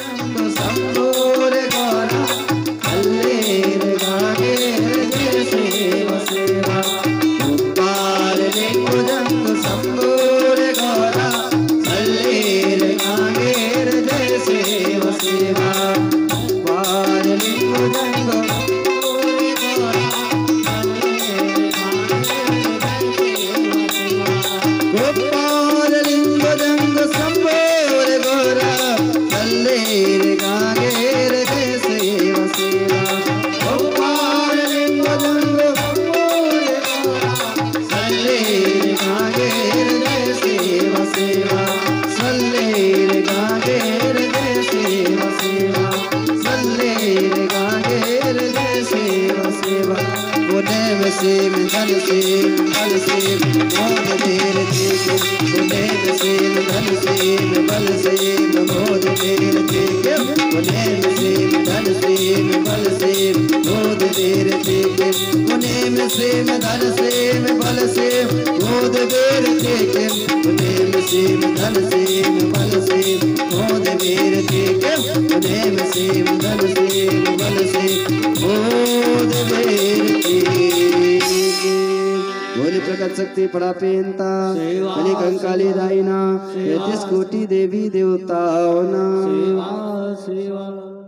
शंभोर गौरा हल्लेर गागे जय सेवा सेवा गोपाल लिंग जंग शंभोर गौरा हल्लेर गागे जय सेवा सेवा गोपाल लिंग जंग गोपाल लिंग जंग शंभोर गौरा हल्लेर गागेर जय सेवा सेवा गोपाल लिंग जंग शंभोर गौरा हल्लेर गागेर जय सेवा सेवा हल्लेर गागेर जय सेवा सेवा हल्लेर गागेर जय सेवा सेवा गुनेव सेव धन सेव बल सेव मोद देर देखे गुनेव सेव धन सेव बल सेव मोद देर देखे गुनेव सेव धन सेव बल सेव मोद देर देखे गुनेव सेव धन सेव बल सेव मोद देर देखे गुनेव सेव धन सेव बल सेव मोद देर देखे गुनेव सेव धन सेव बल सेव मोद देर बोले प्रकट शक्ति परापेंता कली कंकाली दाइना 33 कोटि देवी देवता होना सेवा सेवा।